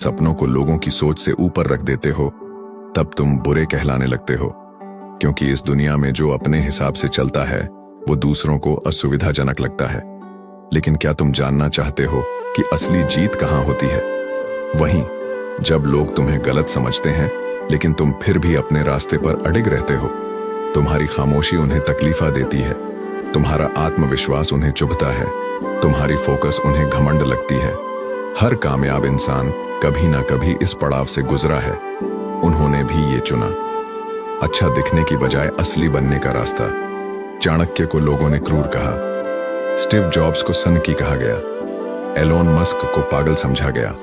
सपनों को लोगों की सोच से ऊपर रख देते हो, तब तुम बुरे कहलाने लगते हो। क्योंकि इस दुनिया में जो अपने हिसाब से चलता है वो दूसरों को असुविधाजनक लगता है। लेकिन क्या तुम जानना चाहते हो कि असली जीत कहाँ होती है? वहीं जब लोग तुम्हें गलत समझते हैं लेकिन तुम फिर भी अपने रास्ते पर अडिग रहते हो। तुम्हारी खामोशी उन्हें तकलीफा देती है, तुम्हारा आत्मविश्वास उन्हें चुभता है, तुम्हारी फोकस उन्हें घमंड लगती है। हर कामयाब इंसान कभी ना कभी इस पड़ाव से गुजरा है। उन्होंने भी ये चुना, अच्छा दिखने की बजाय असली बनने का रास्ता। चाणक्य को लोगों ने क्रूर कहा, स्टीव जॉब्स को सनकी कहा गया, एलोन मस्क को पागल समझा गया,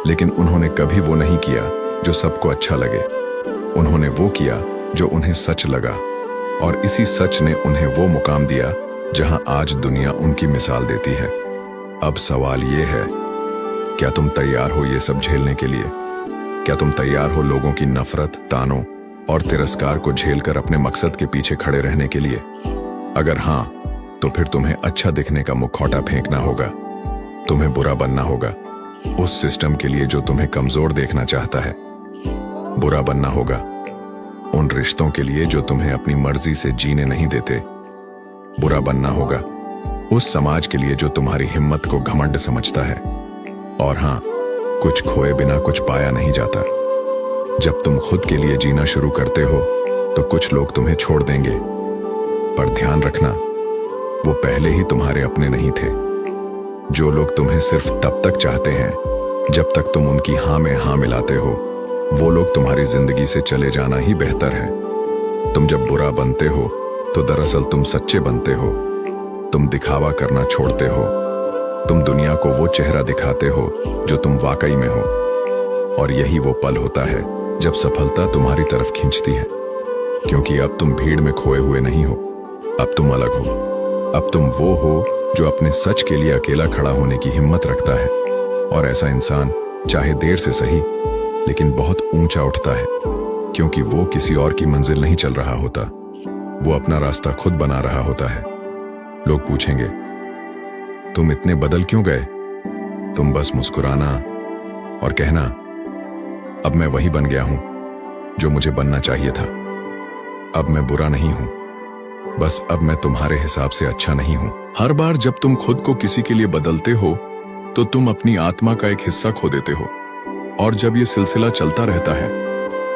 लेकिन उन्होंने कभी वो नहीं किया जो सबको अच्छा लगे। उन्होंने वो किया जो उन्हें सच लगा, और इसी सच ने उन्हें वो मुकाम दिया जहां आज दुनिया उनकी मिसाल देती है। अब सवाल ये है, क्या तुम तैयार हो ये सब झेलने के लिए? क्या तुम तैयार हो लोगों की नफरत, तानों और तिरस्कार को झेलकर अपने मकसद के पीछे खड़े रहने के लिए? अगर हाँ, तो फिर तुम्हें अच्छा दिखने का मुखौटा फेंकना होगा। तुम्हें बुरा बनना होगा उस सिस्टम के लिए जो तुम्हें कमजोर देखना चाहता है। बुरा बनना होगा उन रिश्तों के लिए जो तुम्हें अपनी मर्जी से जीने नहीं देते। बुरा बनना होगा उस समाज के लिए जो तुम्हारी हिम्मत को घमंड समझता है। और हाँ, कुछ खोए बिना कुछ पाया नहीं जाता। जब तुम खुद के लिए जीना शुरू करते हो तो कुछ लोग तुम्हें छोड़ देंगे, पर ध्यान रखना, वो पहले ही तुम्हारे अपने नहीं थे। जो लोग तुम्हें सिर्फ तब तक चाहते हैं जब तक तुम उनकी हाँ में हाँ मिलाते हो, वो लोग तुम्हारी जिंदगी से चले जाना ही बेहतर है। तुम जब बुरा बनते हो तो दरअसल तुम सच्चे बनते हो। तुम दिखावा करना छोड़ते हो, तुम दुनिया को वो चेहरा दिखाते हो जो तुम वाकई में हो। और यही वो पल होता है जब सफलता तुम्हारी तरफ खींचती है, क्योंकि अब तुम भीड़ में खोए हुए नहीं हो, अब तुम अलग हो। अब तुम वो हो जो अपने सच के लिए अकेला खड़ा होने की हिम्मत रखता है। और ऐसा इंसान चाहे देर से सही लेकिन बहुत ऊंचा उठता है, क्योंकि वो किसी और की मंजिल नहीं चल रहा होता, वो अपना रास्ता खुद बना रहा होता है। लोग पूछेंगे, तुम इतने बदल क्यों गए? तुम बस मुस्कुराना और कहना, अब मैं वही बन गया हूं जो मुझे बनना चाहिए था। अब मैं बुरा नहीं हूं, बस अब मैं तुम्हारे हिसाब से अच्छा नहीं हूं। हर बार जब तुम खुद को किसी के लिए बदलते हो तो तुम अपनी आत्मा का एक हिस्सा खो देते हो। और जब ये सिलसिला चलता रहता है,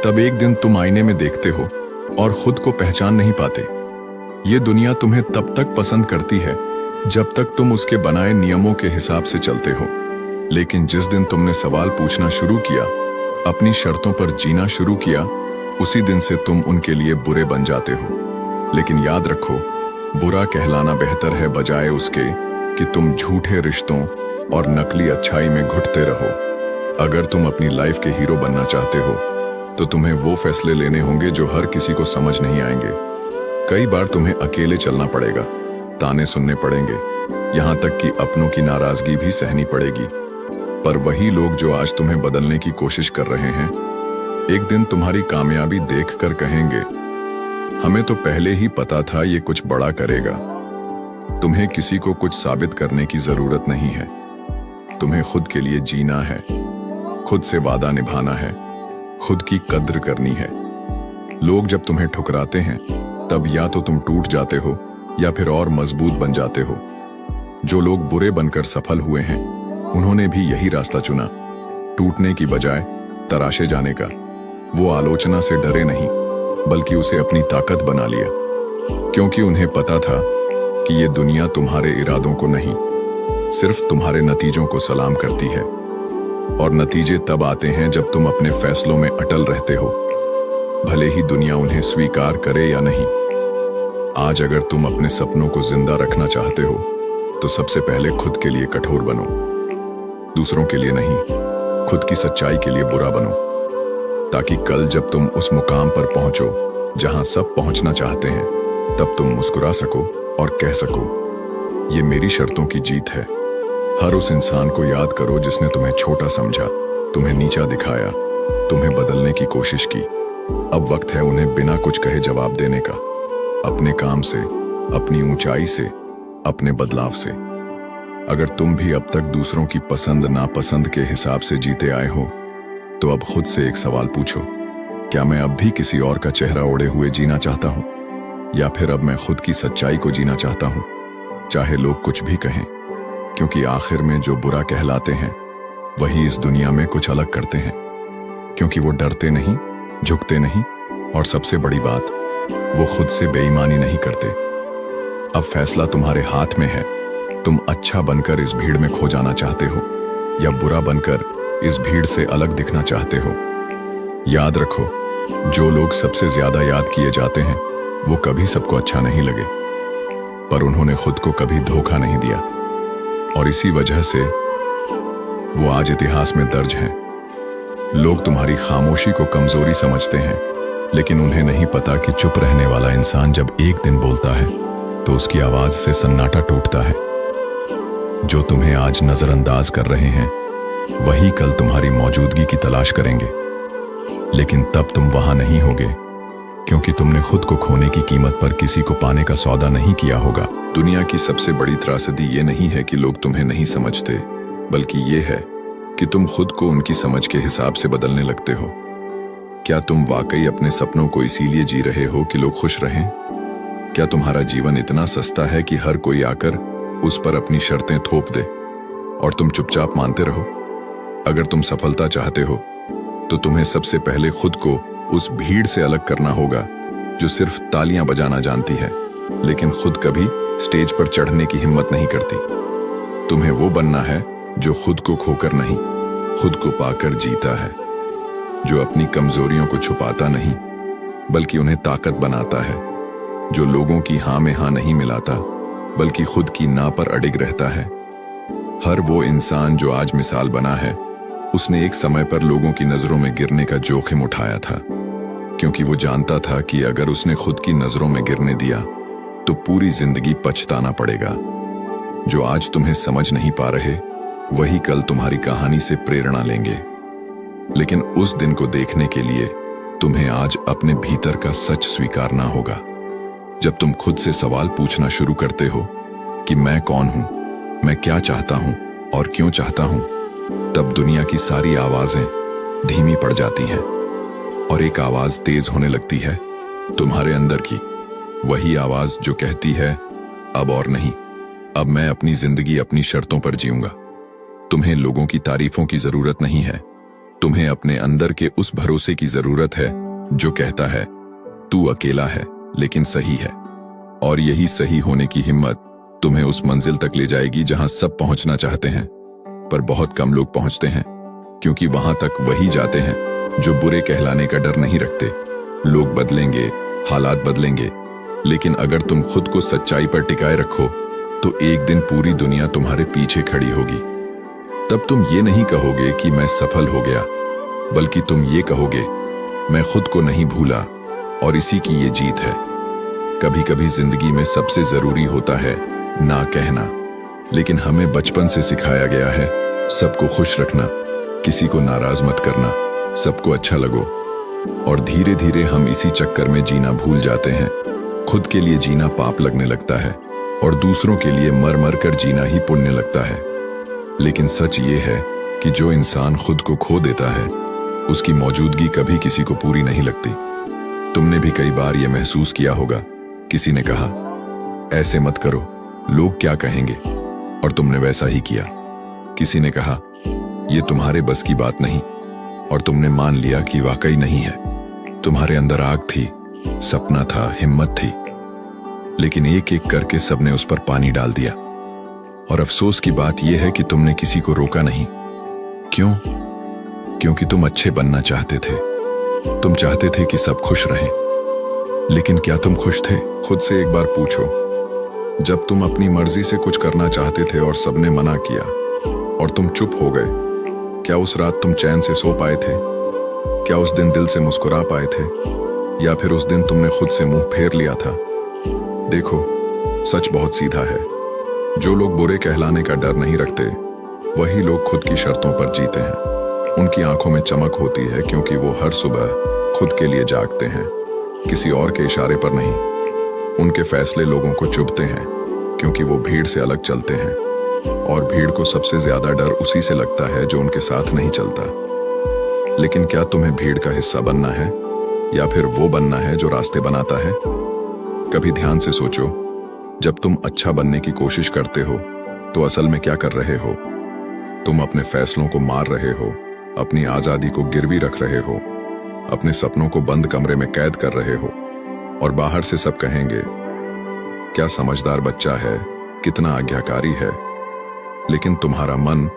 तब एक दिन तुम आईने में देखते हो और खुद को पहचान नहीं पाते। ये दुनिया तुम्हें तब तक पसंद करती है जब तक तुम उसके बनाए नियमों के हिसाब से चलते हो। लेकिन जिस दिन तुमने सवाल पूछना शुरू किया, अपनी शर्तों पर जीना शुरू किया, उसी दिन से तुम उनके लिए बुरे बन जाते हो। लेकिन याद रखो, बुरा कहलाना बेहतर है बजाय उसके कि तुम झूठे रिश्तों और नकली अच्छाई में घुटते रहो। अगर तुम अपनी लाइफ के हीरो बनना चाहते हो तो तुम्हें वो फैसले लेने होंगे जो हर किसी को समझ नहीं आएंगे। कई बार तुम्हें अकेले चलना पड़ेगा, ताने सुनने पड़ेंगे, यहां तक कि अपनों की नाराजगी भी सहनी पड़ेगी। पर वही लोग जो आज तुम्हें बदलने की कोशिश कर रहे हैं, एक दिन तुम्हारी कामयाबी देखकर कहेंगे, हमें तो पहले ही पता था ये कुछ बड़ा करेगा। तुम्हें किसी को कुछ साबित करने की जरूरत नहीं है। तुम्हें खुद के लिए जीना है, खुद से वादा निभाना है, खुद की कद्र करनी है। लोग जब तुम्हें ठुकराते हैं तब या तो तुम टूट जाते हो या फिर और मजबूत बन जाते हो। जो लोग बुरे बनकर सफल हुए हैं, उन्होंने भी यही रास्ता चुना, टूटने की बजाय तराशे जाने का। वो आलोचना से डरे नहीं, बल्कि उसे अपनी ताकत बना लिया, क्योंकि उन्हें पता था कि ये दुनिया तुम्हारे इरादों को नहीं, सिर्फ तुम्हारे नतीजों को सलाम करती है। और नतीजे तब आते हैं जब तुम अपने फैसलों में अटल रहते हो, भले ही दुनिया उन्हें स्वीकार करे या नहीं। आज अगर तुम अपने सपनों को जिंदा रखना चाहते हो तो सबसे पहले खुद के लिए कठोर बनो, दूसरों के लिए नहीं, खुद की सच्चाई के लिए बुरा बनो, ताकि कल जब तुम उस मुकाम पर पहुंचो जहां सब पहुंचना चाहते हैं, तब तुम मुस्कुरा सको और कह सको, ये मेरी शर्तों की जीत है। हर उस इंसान को याद करो जिसने तुम्हें छोटा समझा, तुम्हें नीचा दिखाया, तुम्हें बदलने की कोशिश की। अब वक्त है उन्हें बिना कुछ कहे जवाब देने का, अपने काम से, अपनी ऊंचाई से, अपने बदलाव से। अगर तुम भी अब तक दूसरों की पसंद नापसंद के हिसाब से जीते आए हो, तो अब खुद से एक सवाल पूछो, क्या मैं अब भी किसी और का चेहरा ओढ़े हुए जीना चाहता हूं, या फिर अब मैं खुद की सच्चाई को जीना चाहता हूं, चाहे लोग कुछ भी कहें? क्योंकि आखिर में जो बुरा कहलाते हैं वही इस दुनिया में कुछ अलग करते हैं, क्योंकि वो डरते नहीं, झुकते नहीं, और सबसे बड़ी बात, वो खुद से बेईमानी नहीं करते। अब फैसला तुम्हारे हाथ में है, तुम अच्छा बनकर इस भीड़ में खो जाना चाहते हो या बुरा बनकर इस भीड़ से अलग दिखना चाहते हो। याद रखो, जो लोग सबसे ज्यादा याद किए जाते हैं वो कभी सबको अच्छा नहीं लगे, पर उन्होंने खुद को कभी धोखा नहीं दिया, और इसी वजह से वो आज इतिहास में दर्ज हैं। लोग तुम्हारी खामोशी को कमजोरी समझते हैं, लेकिन उन्हें नहीं पता कि चुप रहने वाला इंसान जब एक दिन बोलता है तो उसकी आवाज से सन्नाटा टूटता है। जो तुम्हें आज नजरअंदाज कर रहे हैं वही कल तुम्हारी मौजूदगी की तलाश करेंगे, लेकिन तब तुम वहां नहीं होगे, क्योंकि तुमने खुद को खोने की कीमत पर किसी को पाने का सौदा नहीं किया होगा। दुनिया की सबसे बड़ी त्रासदी ये नहीं है कि लोग तुम्हें नहीं समझते, बल्कि ये है कि तुम खुद को उनकी समझ के हिसाब से बदलने लगते हो। क्या तुम वाकई अपने सपनों को इसीलिए जी रहे हो कि लोग खुश रहें? क्या तुम्हारा जीवन इतना सस्ता है कि हर कोई आकर उस पर अपनी शर्तें थोप दे और तुम चुपचाप मानते रहो? अगर तुम सफलता चाहते हो तो तुम्हें सबसे पहले खुद को उस भीड़ से अलग करना होगा जो सिर्फ तालियां बजाना जानती है, लेकिन खुद कभी स्टेज पर चढ़ने की हिम्मत नहीं करती। तुम्हें वो बनना है जो खुद को खोकर नहीं, खुद को पाकर जीता है, जो अपनी कमजोरियों को छुपाता नहीं बल्कि उन्हें ताकत बनाता है, जो लोगों की हाँ में हाँ नहीं मिलाता बल्कि खुद की ना पर अडिग रहता है। हर वो इंसान जो आज मिसाल बना है, उसने एक समय पर लोगों की नजरों में गिरने का जोखिम उठाया था, क्योंकि वो जानता था कि अगर उसने खुद की नजरों में गिरने दिया तो पूरी जिंदगी पछताना पड़ेगा। जो आज तुम्हें समझ नहीं पा रहे वही कल तुम्हारी कहानी से प्रेरणा लेंगे, लेकिन उस दिन को देखने के लिए तुम्हें आज अपने भीतर का सच स्वीकारना होगा। जब तुम खुद से सवाल पूछना शुरू करते हो कि मैं कौन हूं, मैं क्या चाहता हूं और क्यों चाहता हूं, तब दुनिया की सारी आवाजें धीमी पड़ जाती हैं और एक आवाज तेज होने लगती है, तुम्हारे अंदर की। वही आवाज जो कहती है, अब और नहीं, अब मैं अपनी जिंदगी अपनी शर्तों पर जीऊंगा। तुम्हें लोगों की तारीफों की जरूरत नहीं है, तुम्हें अपने अंदर के उस भरोसे की जरूरत है जो कहता है तू अकेला है लेकिन सही है। और यही सही होने की हिम्मत तुम्हें उस मंजिल तक ले जाएगी जहां सब पहुंचना चाहते हैं, पर बहुत कम लोग पहुंचते हैं, क्योंकि वहां तक वही जाते हैं जो बुरे कहलाने का डर नहीं रखते। लोग बदलेंगे, हालात बदलेंगे, लेकिन अगर तुम खुद को सच्चाई पर टिकाए रखो तो एक दिन पूरी दुनिया तुम्हारे पीछे खड़ी होगी। तब तुम ये नहीं कहोगे कि मैं सफल हो गया, बल्कि तुम ये कहोगे मैं खुद को नहीं भूला, और इसी की ये जीत है। कभी कभी जिंदगी में सबसे जरूरी होता है ना कहना, लेकिन हमें बचपन से सिखाया गया है सबको खुश रखना, किसी को नाराज मत करना, सबको अच्छा लगो, और धीरे धीरे हम इसी चक्कर में जीना भूल जाते हैं। खुद के लिए जीना पाप लगने लगता है और दूसरों के लिए मर मर कर जीना ही पुण्य लगता है। लेकिन सच ये है कि जो इंसान खुद को खो देता है उसकी मौजूदगी कभी किसी को पूरी नहीं लगती। तुमने भी कई बार यह महसूस किया होगा, किसी ने कहा ऐसे मत करो, लोग क्या कहेंगे, और तुमने वैसा ही किया। किसी ने कहा यह तुम्हारे बस की बात नहीं, और तुमने मान लिया कि वाकई नहीं है। तुम्हारे अंदर आग थी, सपना था, हिम्मत थी, लेकिन एक एक करके सबने उस पर पानी डाल दिया। और अफसोस की बात यह है कि तुमने किसी को रोका नहीं। क्यों? क्योंकि तुम अच्छे बनना चाहते थे। तुम चाहते थे कि सब खुश रहें, लेकिन क्या तुम खुश थे? खुद से एक बार पूछो, जब तुम अपनी मर्जी से कुछ करना चाहते थे और सबने मना किया और तुम चुप हो गए, क्या उस रात तुम चैन से सो पाए थे? क्या उस दिन दिल से मुस्कुरा पाए थे? या फिर उस दिन तुमने खुद से मुंह फेर लिया था? देखो, सच बहुत सीधा है। जो लोग बुरे कहलाने का डर नहीं रखते वही लोग खुद की शर्तों पर जीते हैं। उनकी आंखों में चमक होती है क्योंकि वो हर सुबह खुद के लिए जागते हैं, किसी और के इशारे पर नहीं। उनके फैसले लोगों को चुभते हैं क्योंकि वो भीड़ से अलग चलते हैं, और भीड़ को सबसे ज्यादा डर उसी से लगता है जो उनके साथ नहीं चलता। लेकिन क्या तुम्हें भीड़ का हिस्सा बनना है या फिर वो बनना है जो रास्ते बनाता है? कभी ध्यान से सोचो, जब तुम अच्छा बनने की कोशिश करते हो तो असल में क्या कर रहे हो? तुम अपने फैसलों को मार रहे हो, अपनी आजादी को गिरवी रख रहे हो, अपने सपनों को बंद कमरे में कैद कर रहे हो। और बाहर से सब कहेंगे, क्या समझदार बच्चा है, कितना आज्ञाकारी है। लेकिन तुम्हारा मन,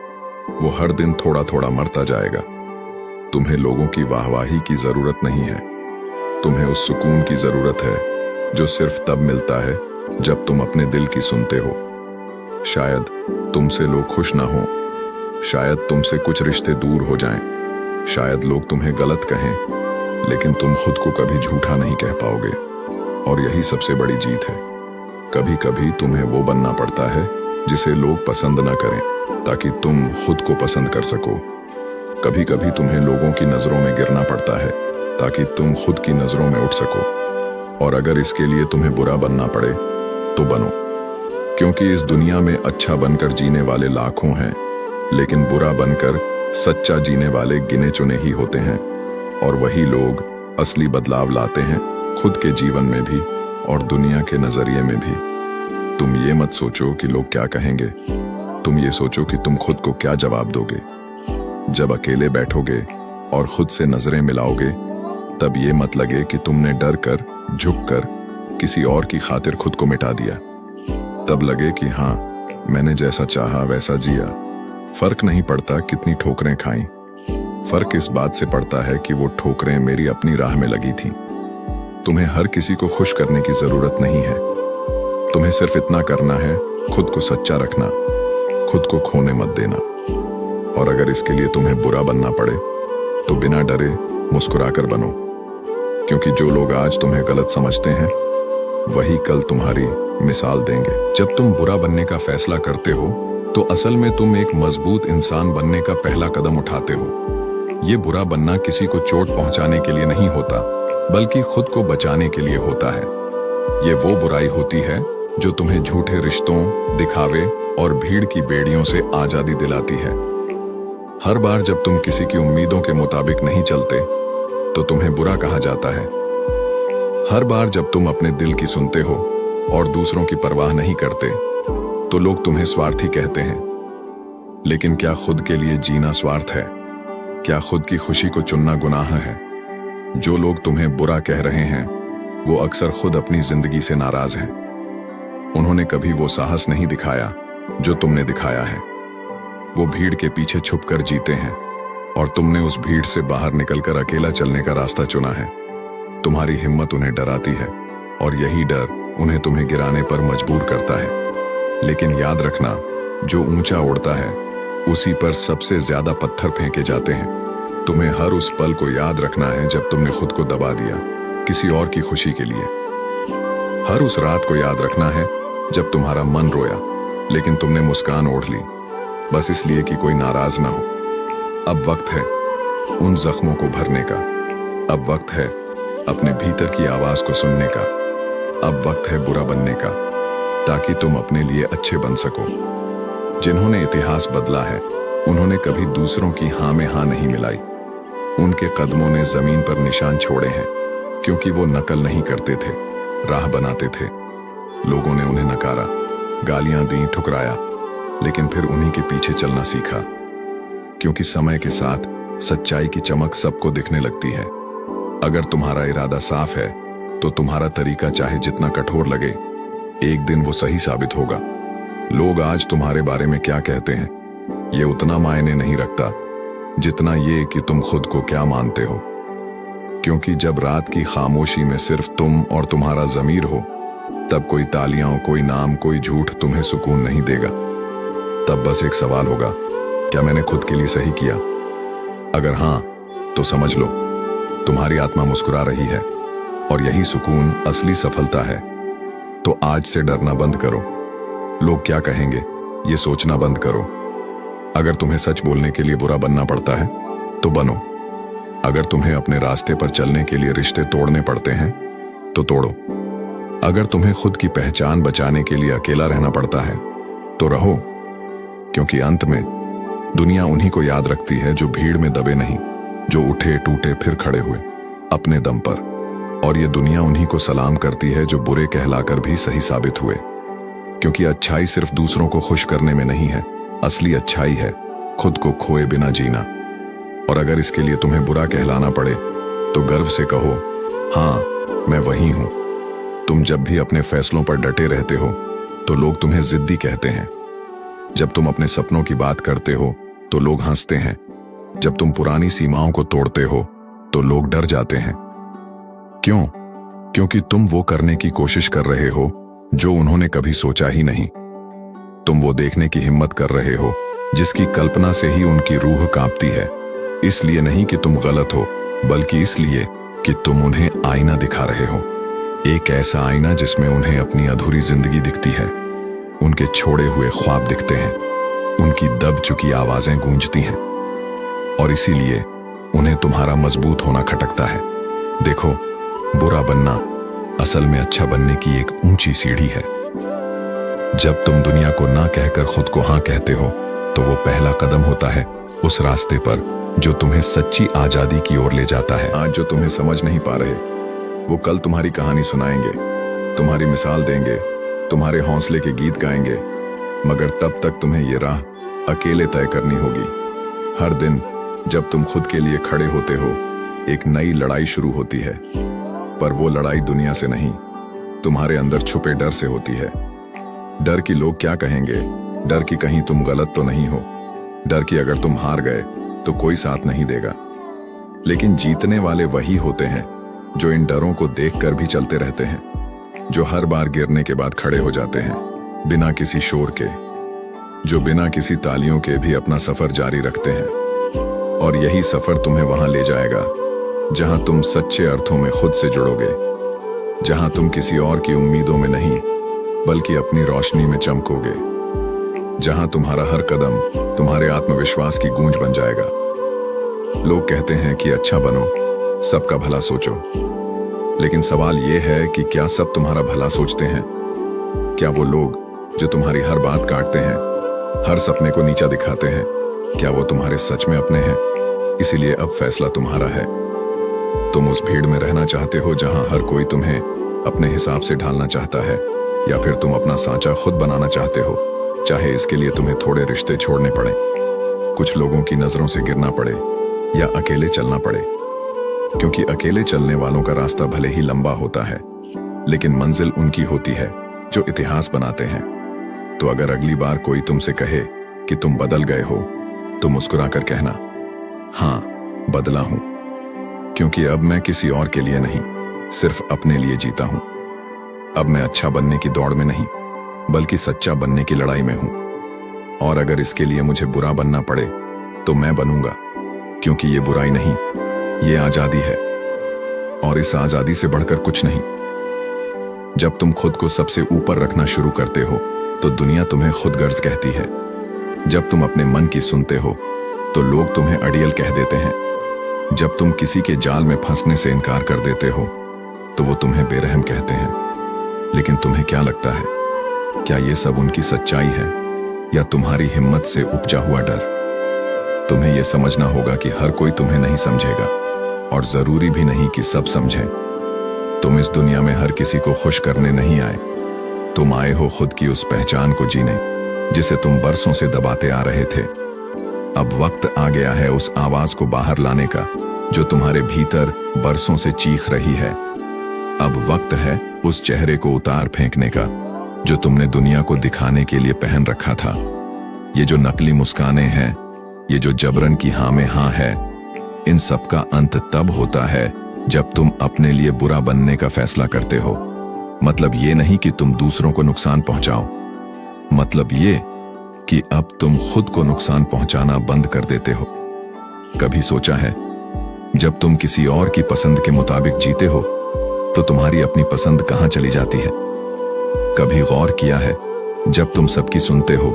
वो हर दिन थोड़ा थोड़ा मरता जाएगा। तुम्हें लोगों की वाहवाही की जरूरत नहीं है, तुम्हें उस सुकून की जरूरत है जो सिर्फ तब मिलता है जब तुम अपने दिल की सुनते हो। शायद तुमसे लोग खुश ना हो, शायद तुमसे कुछ रिश्ते दूर हो जाएं, शायद लोग तुम्हें गलत कहें, लेकिन तुम खुद को कभी झूठा नहीं कह पाओगे। और यही सबसे बड़ी जीत है। कभी कभी तुम्हें वो बनना पड़ता है जिसे लोग पसंद ना करें, ताकि तुम खुद को पसंद कर सको। कभी कभी तुम्हें लोगों की नजरों में गिरना पड़ता है ताकि तुम खुद की नजरों में उठ सको। और अगर इसके लिए तुम्हें बुरा बनना पड़े तो बनो, क्योंकि इस दुनिया में अच्छा बनकर जीने वाले लाखों हैं, लेकिन बुरा बनकर सच्चा जीने वाले गिने चुने ही होते हैं। और वही लोग असली बदलाव लाते हैं, खुद के जीवन में भी और दुनिया के नजरिए में भी। तुम ये मत सोचो कि लोग क्या कहेंगे, तुम ये सोचो कि तुम खुद को क्या जवाब दोगे। जब अकेले बैठोगे और खुद से नजरें मिलाओगे, तब ये मत लगे कि तुमने डर कर, झुक कर किसी और की खातिर खुद को मिटा दिया। तब लगे कि हाँ, मैंने जैसा चाहा वैसा जिया। फर्क नहीं पड़ता कितनी ठोकरें खाई, फर्क इस बात से पड़ता है कि वो ठोकरें मेरी अपनी राह में लगी थीं। तुम्हें हर किसी को खुश करने की जरूरत नहीं है, तुम्हें सिर्फ इतना करना है, खुद को सच्चा रखना, खुद को खोने मत देना। और अगर इसके लिए तुम्हें बुरा बनना पड़े तो बिना डरे मुस्कुराकर बनो, क्योंकि जो लोग आज तुम्हें गलत समझते हैं वही कल तुम्हारी मिसाल देंगे। जब तुम बुरा बनने का फैसला करते हो तो असल में तुम एक मजबूत इंसान बनने का पहला कदम उठाते हो। ये बुरा बनना किसी को चोट पहुंचाने के लिए नहीं होता, बल्कि खुद को बचाने के लिए होता है। ये वो बुराई होती है जो तुम्हें झूठे रिश्तों, दिखावे और भीड़ की बेड़ियों से आजादी दिलाती है। हर बार जब तुम किसी की उम्मीदों के मुताबिक नहीं चलते तो तुम्हें बुरा कहा जाता है। हर बार जब तुम अपने दिल की सुनते हो और दूसरों की परवाह नहीं करते तो लोग तुम्हें स्वार्थी कहते हैं। लेकिन क्या खुद के लिए जीना स्वार्थ है? क्या खुद की खुशी को चुनना गुनाह है? जो लोग तुम्हें बुरा कह रहे हैं वो अक्सर खुद अपनी जिंदगी से नाराज हैं। उन्होंने कभी वो साहस नहीं दिखाया जो तुमने दिखाया है। वो भीड़ के पीछे छुपकर जीते हैं और तुमने उस भीड़ से बाहर निकलकर अकेला चलने का रास्ता चुना है। तुम्हारी हिम्मत उन्हें डराती है और यही डर उन्हें तुम्हें गिराने पर मजबूर करता है। लेकिन याद रखना, जो ऊंचा उड़ता है उसी पर सबसे ज्यादा पत्थर फेंके जाते हैं। तुम्हें हर उस पल को याद रखना है जब तुमने खुद को दबा दिया किसी और की खुशी के लिए। हर उस रात को याद रखना है जब तुम्हारा मन रोया लेकिन तुमने मुस्कान ओढ़ ली, बस इसलिए कि कोई नाराज ना हो। अब वक्त है उन जख्मों को भरने का, अब वक्त है अपने भीतर की आवाज को सुनने का, अब वक्त है बुरा बनने का, ताकि तुम अपने लिए अच्छे बन सको। जिन्होंने इतिहास बदला है उन्होंने कभी दूसरों की हाँ में हाँ नहीं मिलाई। उनके कदमों ने जमीन पर निशान छोड़े हैं, क्योंकि वो नकल नहीं करते थे, राह बनाते थे। लोगों ने उन्हें नकारा, गालियां दी, ठुकराया, लेकिन फिर उन्हीं के पीछे चलना सीखा, क्योंकि समय के साथ सच्चाई की चमक सबको दिखने लगती है। अगर तुम्हारा इरादा साफ है तो तुम्हारा तरीका चाहे जितना कठोर लगे, एक दिन वो सही साबित होगा। लोग आज तुम्हारे बारे में क्या कहते हैं ये उतना मायने नहीं रखता जितना ये कि तुम खुद को क्या मानते हो। क्योंकि जब रात की खामोशी में सिर्फ तुम और तुम्हारा ज़मीर हो, तब कोई तालियां, कोई नाम, कोई झूठ तुम्हें सुकून नहीं देगा। तब बस एक सवाल होगा, क्या मैंने खुद के लिए सही किया? अगर हाँ, तो समझ लो तुम्हारी आत्मा मुस्कुरा रही है और यही सुकून असली सफलता है। तो आज से डरना बंद करो, लोग क्या कहेंगे ये सोचना बंद करो। अगर तुम्हें सच बोलने के लिए बुरा बनना पड़ता है तो बनो। अगर तुम्हें अपने रास्ते पर चलने के लिए रिश्ते तोड़ने पड़ते हैं तो तोड़ो। अगर तुम्हें खुद की पहचान बचाने के लिए अकेला रहना पड़ता है तो रहो। क्योंकि अंत में दुनिया उन्हीं को याद रखती है जो भीड़ में दबे नहीं, जो उठे टूटे फिर खड़े हुए अपने दम पर। और ये दुनिया उन्हीं को सलाम करती है जो बुरे कहलाकर भी सही साबित हुए। क्योंकि अच्छाई सिर्फ दूसरों को खुश करने में नहीं है, असली अच्छाई है खुद को खोए बिना जीना। और अगर इसके लिए तुम्हें बुरा कहलाना पड़े तो गर्व से कहो, हाँ मैं वही हूं। तुम जब भी अपने फैसलों पर डटे रहते हो तो लोग तुम्हें जिद्दी कहते हैं। जब तुम अपने सपनों की बात करते हो तो लोग हंसते हैं। जब तुम पुरानी सीमाओं को तोड़ते हो तो लोग डर जाते हैं। क्यों? क्योंकि तुम वो करने की कोशिश कर रहे हो जो उन्होंने कभी सोचा ही नहीं। तुम वो देखने की हिम्मत कर रहे हो जिसकी कल्पना से ही उनकी रूह कांपती है। इसलिए नहीं कि तुम गलत हो, बल्कि इसलिए कि तुम उन्हें आईना दिखा रहे हो। एक ऐसा आईना जिसमें उन्हें अपनी अधूरी जिंदगी दिखती है, उनके छोड़े हुए ख्वाब दिखते हैं, उनकी दब चुकी आवाजें गूंजती हैं। और इसीलिए उन्हें तुम्हारा मजबूत होना खटकता है। देखो, बुरा बनना असल में अच्छा बनने की एक ऊंची सीढ़ी है। जब तुम दुनिया को ना कहकर खुद को हाँ कहते हो तो वो पहला कदम होता है उस रास्ते पर जो तुम्हें सच्ची आजादी की ओर ले जाता है। आज जो तुम्हें समझ नहीं पा रहे वो कल तुम्हारी कहानी सुनाएंगे, तुम्हारी मिसाल देंगे, तुम्हारे हौसले के गीत गाएंगे। मगर तब तक तुम्हें ये राह अकेले तय करनी होगी। हर दिन जब तुम खुद के लिए खड़े होते हो एक नई लड़ाई शुरू होती है। पर वो लड़ाई दुनिया से नहीं, तुम्हारे अंदर छुपे डर से होती है। डर कि लोग क्या कहेंगे, डर कि कहीं तुम गलत तो नहीं हो, डर कि अगर तुम हार गए तो कोई साथ नहीं देगा। लेकिन जीतने वाले वही होते हैं जो इन डरों को देखकर भी चलते रहते हैं, जो हर बार गिरने के बाद खड़े हो जाते हैं बिना किसी शोर के, जो बिना किसी तालियों के भी अपना सफर जारी रखते हैं। और यही सफर तुम्हें वहां ले जाएगा जहां तुम सच्चे अर्थों में खुद से जुड़ोगे, जहां तुम किसी और की उम्मीदों में नहीं बल्कि अपनी रोशनी में चमकोगे, जहां तुम्हारा हर कदम तुम्हारे आत्मविश्वास की गूंज बन जाएगा। लोग कहते हैं कि अच्छा बनो, सबका भला सोचो। लेकिन सवाल यह है कि क्या सब तुम्हारा भला सोचते हैं? क्या वो लोग जो तुम्हारी हर बात काटते हैं, हर सपने को नीचा दिखाते हैं, क्या वो तुम्हारे सच में अपने हैं? इसीलिए अब फैसला तुम्हारा है। तुम उस भीड़ में रहना चाहते हो जहां हर कोई तुम्हें अपने हिसाब से ढालना चाहता है, या फिर तुम अपना सांचा खुद बनाना चाहते हो, चाहे इसके लिए तुम्हें थोड़े रिश्ते छोड़ने पड़े, कुछ लोगों की नजरों से गिरना पड़े, या अकेले चलना पड़े। क्योंकि अकेले चलने वालों का रास्ता भले ही लंबा होता है, लेकिन मंजिल उनकी होती है जो इतिहास बनाते हैं। तो अगर अगली बार कोई तुमसे कहे कि तुम बदल गए हो तो मुस्कुराकर कहना, हाँ बदला हूं, क्योंकि अब मैं किसी और के लिए नहीं, सिर्फ अपने लिए जीता हूं। अब मैं अच्छा बनने की दौड़ में नहीं बल्कि सच्चा बनने की लड़ाई में हूं। और अगर इसके लिए मुझे बुरा बनना पड़े तो मैं बनूंगा, क्योंकि ये बुराई नहीं, ये आजादी है। और इस आजादी से बढ़कर कुछ नहीं। जब तुम खुद को सबसे ऊपर रखना शुरू करते हो तो दुनिया तुम्हें खुद गर्ज कहती है। जब तुम अपने मन की सुनते हो तो लोग तुम्हें अड़ियल कह देते हैं। जब तुम किसी के जाल में फंसने से इनकार कर देते हो तो वो तुम्हें बेरहम कहते हैं। लेकिन तुम्हें क्या लगता है, क्या ये सब उनकी सच्चाई है या तुम्हारी हिम्मत से उपजा हुआ डर? तुम्हें यह समझना होगा कि हर कोई तुम्हें नहीं समझेगा, और जरूरी भी नहीं कि सब समझे। तुम इस दुनिया में हर किसी को खुश करने नहीं आए, तुम आए हो खुद की उस पहचान को जीने जिसे तुम बरसों से दबाते आ रहे थे। अब वक्त आ गया है उस आवाज को बाहर लाने का जो तुम्हारे भीतर बरसों से चीख रही है। अब वक्त है उस चेहरे को उतार फेंकने का जो तुमने दुनिया को दिखाने के लिए पहन रखा था। ये जो नकली मुस्कानें हैं, ये जो जबरन की हाँ में हाँ है, इन सब का अंत तब होता है जब तुम अपने लिए बुरा बनने का फैसला करते हो। मतलब ये नहीं कि तुम दूसरों को नुकसान पहुंचाओ, मतलब ये कि अब तुम खुद को नुकसान पहुंचाना बंद कर देते हो। कभी सोचा है, जब तुम किसी और की पसंद के मुताबिक जीते हो तो तुम्हारी अपनी पसंद कहां चली जाती है? कभी गौर किया है, जब तुम सबकी सुनते हो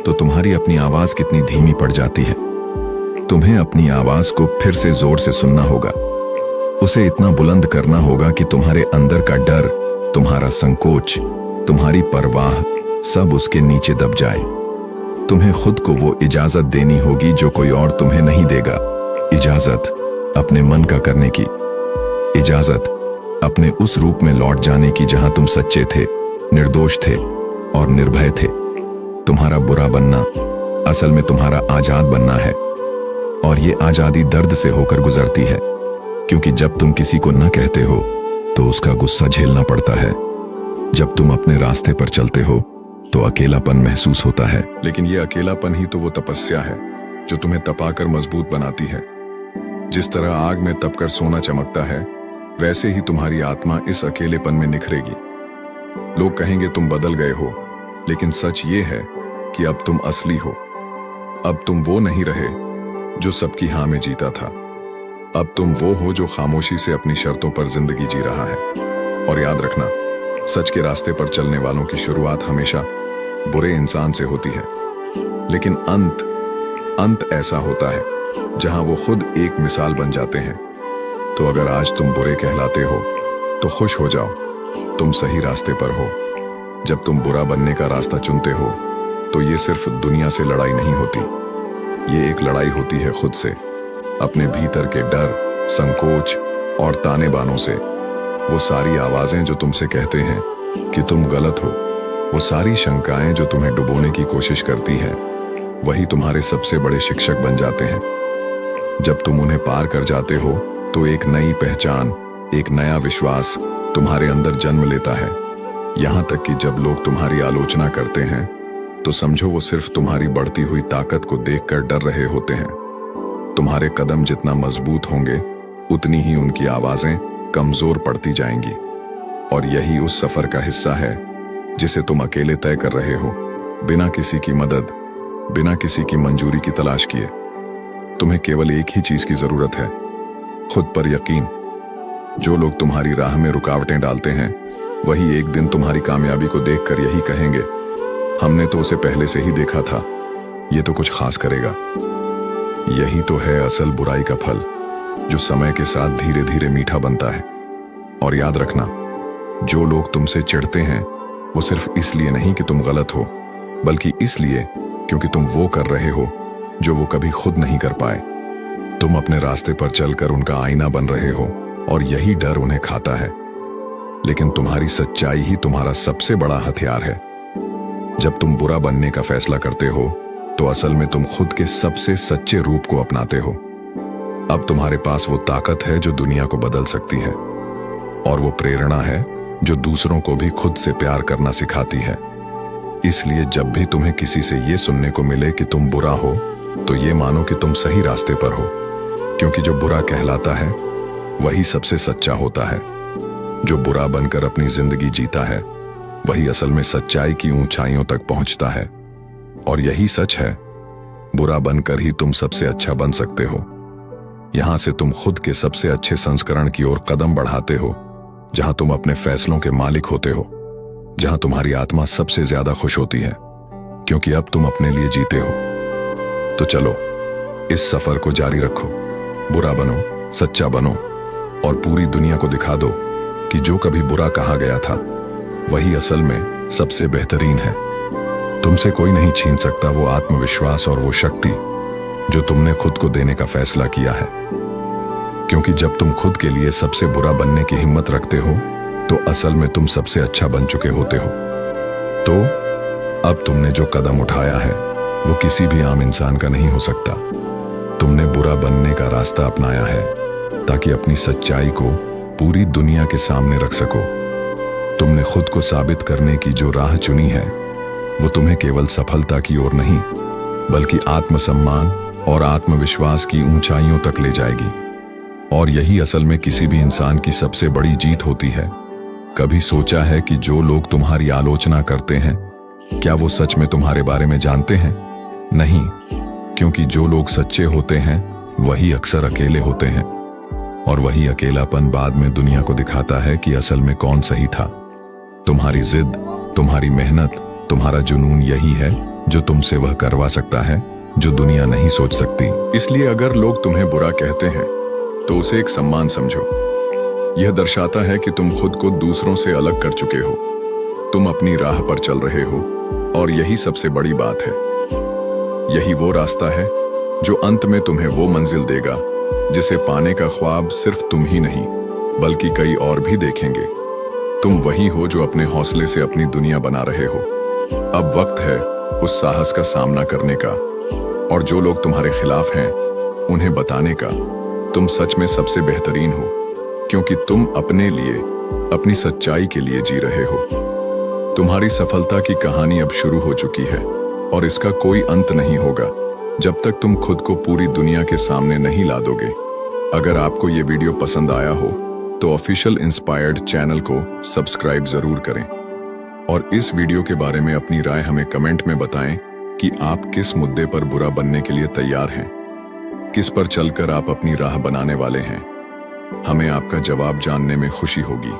तो तुम्हारी अपनी आवाज कितनी धीमी पड़ जाती है? तुम्हें अपनी आवाज को फिर से जोर से सुनना होगा, उसे इतना बुलंद करना होगा कि तुम्हारे अंदर का डर, तुम्हारा संकोच, तुम्हारी परवाह सब उसके नीचे दब जाए। तुम्हें खुद को वो इजाजत देनी होगी जो कोई और तुम्हें नहीं देगा। इजाजत अपने मन का करने की, इजाजत अपने उस रूप में लौट जाने की जहां तुम सच्चे थे, निर्दोष थे और निर्भय थे। तुम्हारा बुरा बनना असल में तुम्हारा आजाद बनना है, और ये आजादी दर्द से होकर गुजरती है, क्योंकि जब तुम किसी को न कहते हो तो उसका गुस्सा झेलना पड़ता है। जब तुम अपने रास्ते पर चलते हो तो अकेलापन महसूस होता है, लेकिन ये अकेलापन ही तो वो तपस्या है जो तुम्हें तपाकर मजबूत बनाती है। जिस तरह आग में तपकर सोना चमकता है, वैसे ही तुम्हारी आत्मा इस अकेलेपन में निखरेगी। लोग कहेंगे तुम बदल गए हो, लेकिन सच ये है कि अब तुम असली हो। अब तुम वो नहीं रहे जो सबकी हाँ में जीता था। अब तुम वो हो जो खामोशी से अपनी शर्तों पर जिंदगी जी रहा है। और याद रखना, सच के रास्ते पर चलने वालों की शुरुआत हमेशा बुरे इंसान से होती है, लेकिन अंत ऐसा होता है जहां वो खुद एक मिसाल बन जाते हैं। तो अगर आज तुम बुरे कहलाते हो तो खुश हो जाओ, तुम सही रास्ते पर हो। जब तुम बुरा बनने का रास्ता चुनते हो तो ये सिर्फ दुनिया से लड़ाई नहीं होती, ये एक लड़ाई होती है खुद से, अपने भीतर के डर, संकोच और ताने बानों से। वो सारी आवाजें जो तुमसे कहते हैं कि तुम गलत हो, वो सारी शंकाएं जो तुम्हें डुबोने की कोशिश करती हैं, वही तुम्हारे सबसे बड़े शिक्षक बन जाते हैं। जब तुम उन्हें पार कर जाते हो तो एक नई पहचान, एक नया विश्वास तुम्हारे अंदर जन्म लेता है। यहां तक कि जब लोग तुम्हारी आलोचना करते हैं तो समझो वो सिर्फ तुम्हारी बढ़ती हुई ताकत को देखकर डर रहे होते हैं। तुम्हारे कदम जितना मजबूत होंगे, उतनी ही उनकी आवाजें कमजोर पड़ती जाएंगी। और यही उस सफर का हिस्सा है जिसे तुम अकेले तय कर रहे हो, बिना किसी की मदद, बिना किसी की मंजूरी की तलाश किए। तुम्हें केवल एक ही चीज की जरूरत है, खुद पर यकीन। जो लोग तुम्हारी राह में रुकावटें डालते हैं, वही एक दिन तुम्हारी कामयाबी को देखकर यही कहेंगे, हमने तो उसे पहले से ही देखा था, ये तो कुछ खास करेगा। यही तो है असल बुराई का फल, जो समय के साथ धीरे धीरे मीठा बनता है। और याद रखना, जो लोग तुमसे चिढ़ते हैं वो सिर्फ इसलिए नहीं कि तुम गलत हो, बल्कि इसलिए क्योंकि तुम वो कर रहे हो जो वो कभी खुद नहीं कर पाए। तुम अपने रास्ते पर चलकर उनका आईना बन रहे हो, और यही डर उन्हें खाता है। लेकिन तुम्हारी सच्चाई ही तुम्हारा सबसे बड़ा हथियार है। जब तुम बुरा बनने का फैसला करते हो तो असल में तुम खुद के सबसे सच्चे रूप को अपनाते हो। अब तुम्हारे पास वो ताकत है जो दुनिया को बदल सकती है, और वो प्रेरणा है जो दूसरों को भी खुद से प्यार करना सिखाती है। इसलिए जब भी तुम्हें किसी से ये सुनने को मिले कि तुम बुरा हो, तो ये मानो कि तुम सही रास्ते पर हो, क्योंकि जो बुरा कहलाता है वही सबसे सच्चा होता है। जो बुरा बनकर अपनी जिंदगी जीता है, वही असल में सच्चाई की ऊंचाइयों तक पहुंचता है। और यही सच है, बुरा बनकर ही तुम सबसे अच्छा बन सकते हो। यहां से तुम खुद के सबसे अच्छे संस्करण की ओर कदम बढ़ाते हो, जहां तुम अपने फैसलों के मालिक होते हो, जहां तुम्हारी आत्मा सबसे ज्यादा खुश होती है, क्योंकि अब तुम अपने लिए जीते हो। तो चलो, इस सफर को जारी रखो, बुरा बनो, सच्चा बनो, और पूरी दुनिया को दिखा दो कि जो कभी बुरा कहा गया था, वही असल में सबसे बेहतरीन है। तुमसे कोई नहीं छीन सकता वो आत्मविश्वास और वो शक्ति जो तुमने खुद को देने का फैसला किया है। क्योंकि जब तुम खुद के लिए सबसे बुरा बनने की हिम्मत रखते हो, तो असल में तुम सबसे अच्छा बन चुके होते हो। तो अब तुमने जो कदम उठाया है, वो किसी भी आम इंसान का नहीं हो सकता। तुमने बुरा बनने का रास्ता अपनाया है ताकि अपनी सच्चाई को पूरी दुनिया के सामने रख सको। तुमने खुद को साबित करने की जो राह चुनी है, वो तुम्हें केवल सफलता की ओर नहीं, बल्कि आत्मसम्मान और आत्मविश्वास की ऊंचाइयों तक ले जाएगी। और यही असल में किसी भी इंसान की सबसे बड़ी जीत होती है। कभी सोचा है कि जो लोग तुम्हारी आलोचना करते हैं, क्या वो सच में तुम्हारे बारे में जानते हैं? नहीं, क्योंकि जो लोग सच्चे होते हैं वही अक्सर अकेले होते हैं, और वही अकेलापन बाद में दुनिया को दिखाता है कि असल में कौन सही था। तुम्हारी जिद, तुम्हारी मेहनत, तुम्हारा जुनून यही है जो तुमसे वह करवा सकता है जो दुनिया नहीं सोच सकती। इसलिए अगर लोग तुम्हें बुरा कहते हैं तो उसे एक सम्मान समझो। यह दर्शाता है कि तुम खुद को दूसरों से अलग कर चुके हो, तुम अपनी राह पर चल रहे हो, और यही सबसे बड़ी बात है। यही वो रास्ता है जो अंत में तुम्हें वो मंजिल देगा जिसे पाने का ख्वाब सिर्फ तुम ही नहीं बल्कि कई और भी देखेंगे। तुम वही हो जो अपने हौसले से अपनी दुनिया बना रहे हो। अब वक्त है उस साहस का सामना करने का, और जो लोग तुम्हारे खिलाफ हैं उन्हें बताने का तुम सच में सबसे बेहतरीन हो, क्योंकि तुम अपने लिए, अपनी सच्चाई के लिए जी रहे हो। तुम्हारी सफलता की कहानी अब शुरू हो चुकी है और इसका कोई अंत नहीं होगा जब तक तुम खुद को पूरी दुनिया के सामने नहीं ला दोगे। अगर आपको ये वीडियो पसंद आया हो तो ऑफिशियल इंस्पायर्ड चैनल को सब्सक्राइब जरूर करें और इस वीडियो के बारे में अपनी राय हमें कमेंट में बताएं कि आप किस मुद्दे पर बुरा बनने के लिए तैयार हैं, किस पर चलकर आप अपनी राह बनाने वाले हैं। हमें आपका जवाब जानने में खुशी होगी।